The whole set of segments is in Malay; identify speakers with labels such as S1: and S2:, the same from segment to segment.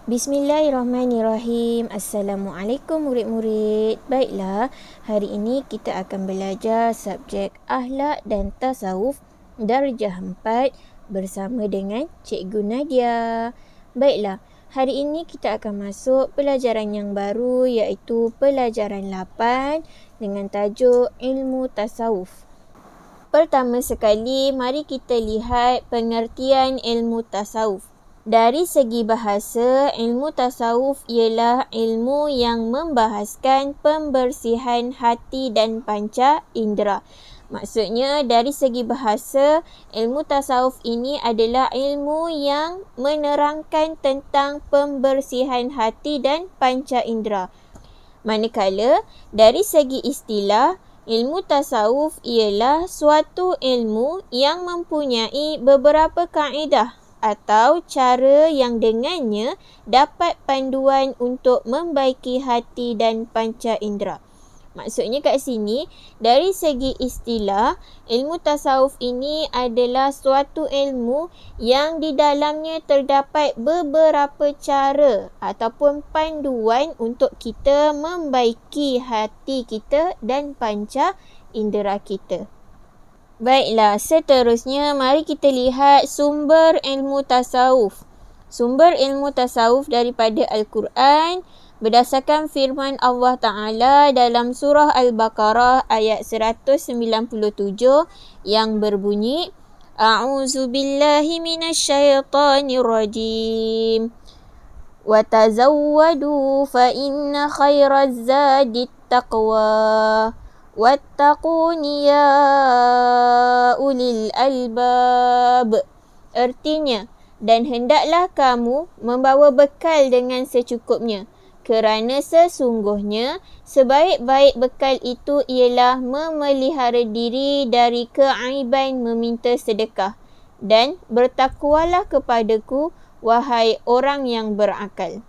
S1: Bismillahirrahmanirrahim. Assalamualaikum murid-murid. Baiklah, hari ini kita akan belajar subjek akhlak dan tasawuf darjah 4 bersama dengan Cikgu Nadia. Baiklah, hari ini kita akan masuk pelajaran yang baru iaitu pelajaran 8 dengan tajuk ilmu tasawuf. Pertama sekali, mari kita lihat pengertian ilmu tasawuf. Dari segi bahasa, ilmu tasawuf ialah ilmu yang membahaskan pembersihan hati dan panca indera. Maksudnya, dari segi bahasa, ilmu tasawuf ini adalah ilmu yang menerangkan tentang pembersihan hati dan panca indera. Manakala, dari segi istilah, ilmu tasawuf ialah suatu ilmu yang mempunyai beberapa kaedah atau cara yang dengannya dapat panduan untuk membaiki hati dan panca indera. Maksudnya kat sini, dari segi istilah, ilmu tasawuf ini adalah suatu ilmu yang di dalamnya terdapat beberapa cara ataupun panduan untuk kita membaiki hati kita dan panca indera kita. Baiklah, seterusnya mari kita lihat sumber ilmu tasawuf. Sumber ilmu tasawuf daripada Al-Quran berdasarkan firman Allah Ta'ala dalam surah Al-Baqarah ayat 197 yang berbunyi A'udzu billahi minasyaitonir rajim. Wa tazawwadu fa inna khairaz zadit taqwa. Wattaquni ya ulil albab. Artinya, dan hendaklah kamu membawa bekal dengan secukupnya, kerana sesungguhnya sebaik-baik bekal itu ialah memelihara diri dari keaiban meminta sedekah, dan bertakwalah kepadaku, wahai orang yang berakal.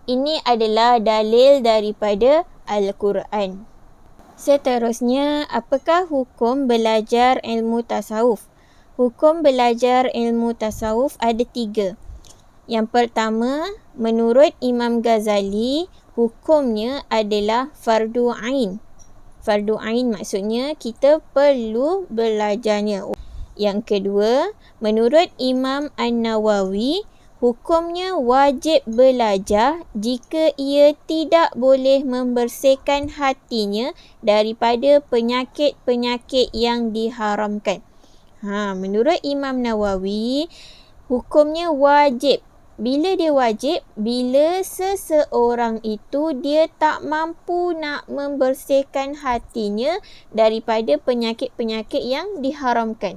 S1: Ini adalah dalil daripada Al-Quran. Seterusnya, apakah hukum belajar ilmu tasawuf? Hukum belajar ilmu tasawuf ada 3. Yang pertama, menurut Imam Ghazali, hukumnya adalah fardu ain. Fardu ain maksudnya kita perlu belajarnya. Yang kedua, menurut Imam An-Nawawi, hukumnya wajib belajar jika ia tidak boleh membersihkan hatinya daripada penyakit-penyakit yang diharamkan. Menurut Imam Nawawi, hukumnya wajib. Bila dia wajib? Bila seseorang itu dia tak mampu nak membersihkan hatinya daripada penyakit-penyakit yang diharamkan.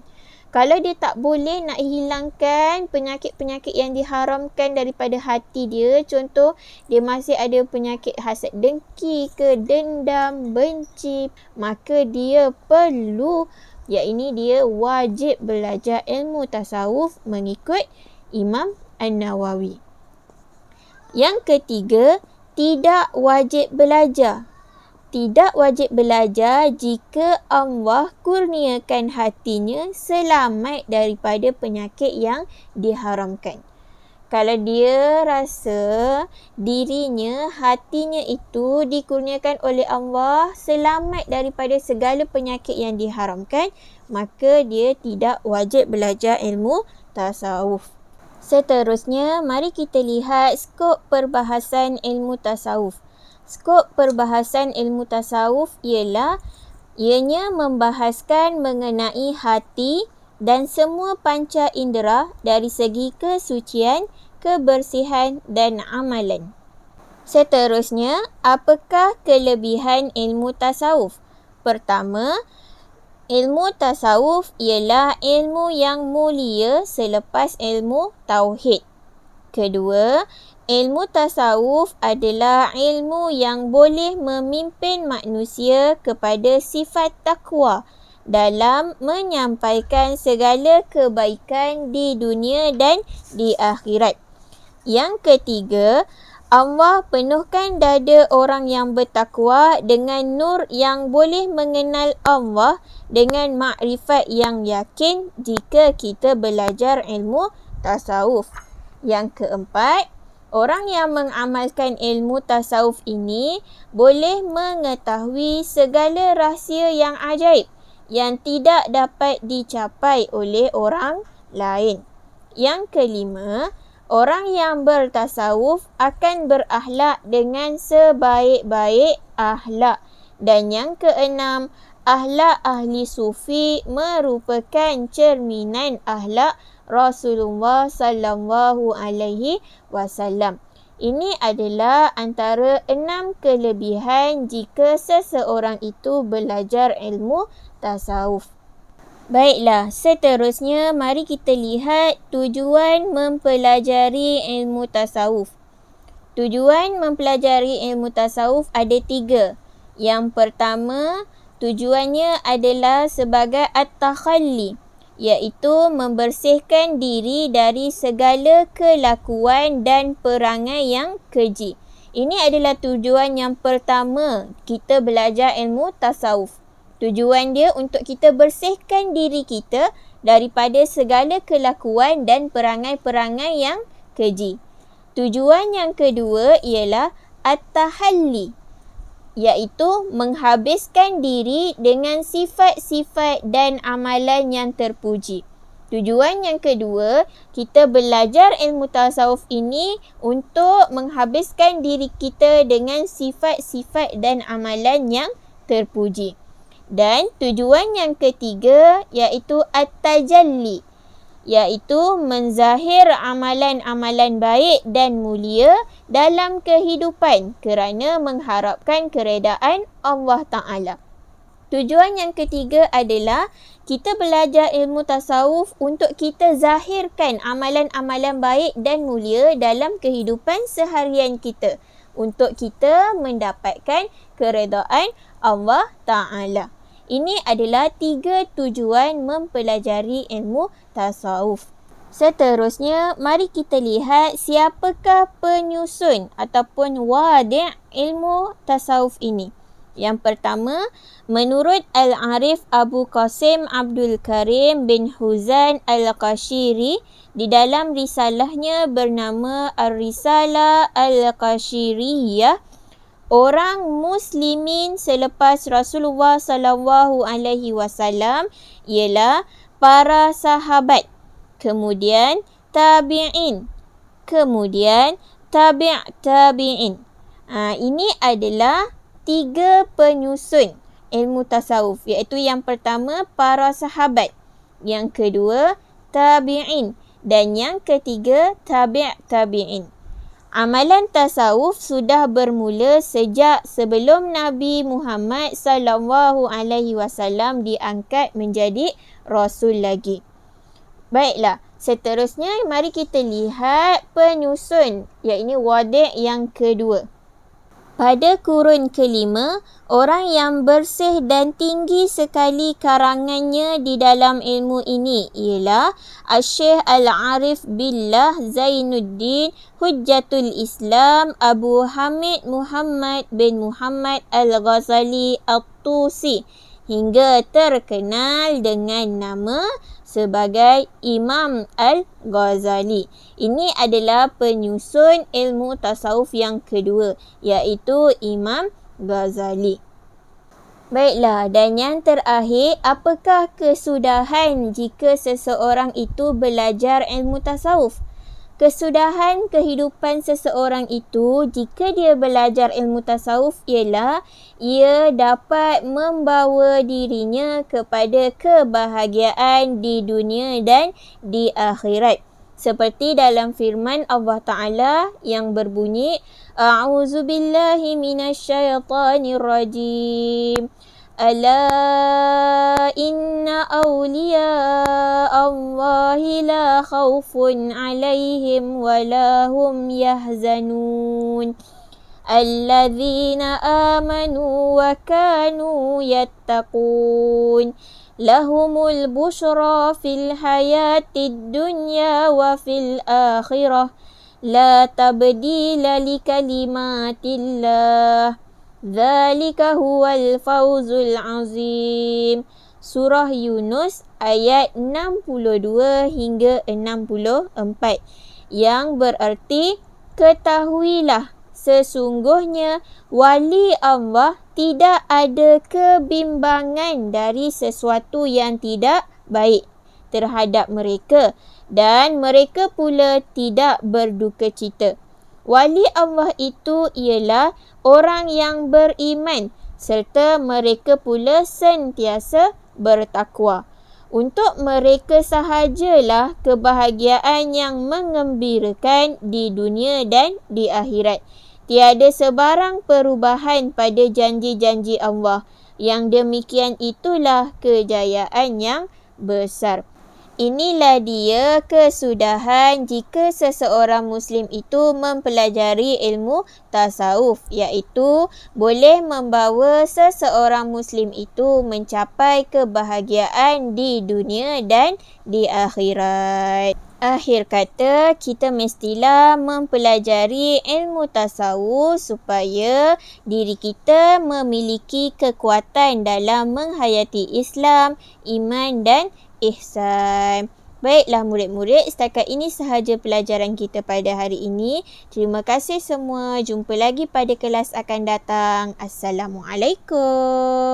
S1: Kalau dia tak boleh nak hilangkan penyakit-penyakit yang diharamkan daripada hati dia, contoh dia masih ada penyakit hasad dengki ke, dendam, benci, maka dia perlu, iaitu dia wajib belajar ilmu tasawuf mengikut Imam An-Nawawi. Yang ketiga, tidak wajib belajar. Tidak wajib belajar jika Allah kurniakan hatinya selamat daripada penyakit yang diharamkan. Kalau dia rasa dirinya, hatinya itu dikurniakan oleh Allah selamat daripada segala penyakit yang diharamkan, maka dia tidak wajib belajar ilmu tasawuf. Seterusnya, mari kita lihat skop perbahasan ilmu tasawuf. Skop perbahasan ilmu tasawuf ialah ianya membahaskan mengenai hati dan semua panca indera dari segi kesucian, kebersihan dan amalan. Seterusnya, apakah kelebihan ilmu tasawuf? Pertama, ilmu tasawuf ialah ilmu yang mulia selepas ilmu tauhid. Kedua, ilmu tasawuf adalah ilmu yang boleh memimpin manusia kepada sifat takwa dalam menyampaikan segala kebaikan di dunia dan di akhirat. Yang ketiga, Allah penuhkan dada orang yang bertakwa dengan nur yang boleh mengenal Allah dengan makrifat yang yakin jika kita belajar ilmu tasawuf. Yang keempat, Orang yang mengamalkan ilmu tasawuf ini boleh mengetahui segala rahsia yang ajaib yang tidak dapat dicapai oleh orang lain. Yang kelima, orang yang bertasawuf akan berakhlak dengan sebaik-baik akhlak. Dan yang keenam, akhlak ahli sufi merupakan cerminan akhlak Rasulullah sallallahu alaihi wasallam. Ini adalah antara 6 kelebihan jika seseorang itu belajar ilmu tasawuf. Baiklah, seterusnya mari kita lihat tujuan mempelajari ilmu tasawuf. Tujuan mempelajari ilmu tasawuf ada 3. Yang pertama, tujuannya adalah sebagai at-takhalli, iaitu membersihkan diri dari segala kelakuan dan perangai yang keji. Ini adalah tujuan yang pertama kita belajar ilmu tasawuf. Tujuan dia untuk kita bersihkan diri kita daripada segala kelakuan dan perangai-perangai yang keji. Tujuan yang kedua ialah at-tahalli, iaitu menghabiskan diri dengan sifat-sifat dan amalan yang terpuji. Tujuan yang kedua, kita belajar ilmu tasawuf ini untuk menghabiskan diri kita dengan sifat-sifat dan amalan yang terpuji. Dan tujuan yang ketiga iaitu at-tajalli, iaitu menzahir amalan-amalan baik dan mulia dalam kehidupan kerana mengharapkan keredaan Allah Ta'ala. Tujuan yang ketiga adalah kita belajar ilmu tasawuf untuk kita zahirkan amalan-amalan baik dan mulia dalam kehidupan seharian kita, untuk kita mendapatkan keredaan Allah Ta'ala. Ini adalah 3 tujuan mempelajari ilmu tasawuf. Seterusnya, mari kita lihat siapakah penyusun ataupun wadi' ilmu tasawuf ini. Yang pertama, menurut Al-Arif Abu Qasim Abdul Karim bin Huzan Al-Qashiri, di dalam risalahnya bernama Ar-Risalah Al-Qashiriyah, orang muslimin selepas Rasulullah sallallahu alaihi wasallam ialah para sahabat, kemudian tabi'in, kemudian tabi'in. Ini adalah 3 penyusun ilmu tasawuf, iaitu yang pertama para sahabat, yang kedua tabi'in, dan yang ketiga tabi'in. Amalan tasawuf sudah bermula sejak sebelum Nabi Muhammad sallallahu alaihi wasallam diangkat menjadi rasul lagi. Baiklah, seterusnya mari kita lihat penyusun, iaitu wadi' yang kedua. Pada kurun kelima, orang yang bersih dan tinggi sekali karangannya di dalam ilmu ini ialah Asy-Syaikh Al-Arif Billah Zainuddin Hujjatul Islam Abu Hamid Muhammad bin Muhammad Al-Ghazali At-Tusi, hingga terkenal dengan nama sebagai Imam Al-Ghazali. Ini adalah penyusun ilmu tasawuf yang kedua, iaitu Imam Ghazali. Baiklah, dan yang terakhir, apakah kesudahan jika seseorang itu belajar ilmu tasawuf? Kesudahan kehidupan seseorang itu jika dia belajar ilmu tasawuf ialah ia dapat membawa dirinya kepada kebahagiaan di dunia dan di akhirat. Seperti dalam firman Allah Ta'ala yang berbunyi, A'udzubillahi minasyaitanirrajim. Ala inna awliya Allahi la khawfun alaihim wa la hum yahzanun. Alladzina amanu wa kanu yattaqun. Lahumul bushra fil hayatid dunya wa fil akhirah. La tabdila li kalimatillah. Dzalika huwal fawzul azim. Surah Yunus ayat 62 hingga 64, yang berarti Ketahuilah, sesungguhnya wali Allah tidak ada kebimbangan dari sesuatu yang tidak baik terhadap mereka dan mereka pula tidak berduka cita. Wali Allah itu ialah orang yang beriman serta mereka pula sentiasa bertakwa. Untuk mereka sahajalah kebahagiaan yang mengembirakan di dunia dan di akhirat. Tiada sebarang perubahan pada janji-janji Allah. Yang demikian itulah kejayaan yang besar. Inilah dia kesudahan jika seseorang Muslim itu mempelajari ilmu tasawuf, iaitu boleh membawa seseorang Muslim itu mencapai kebahagiaan di dunia dan di akhirat. Akhir kata, kita mestilah mempelajari ilmu tasawuf supaya diri kita memiliki kekuatan dalam menghayati Islam, iman dan ihsan. Baiklah murid-murid, setakat ini sahaja pelajaran kita pada hari ini. Terima kasih semua. Jumpa lagi pada kelas akan datang. Assalamualaikum.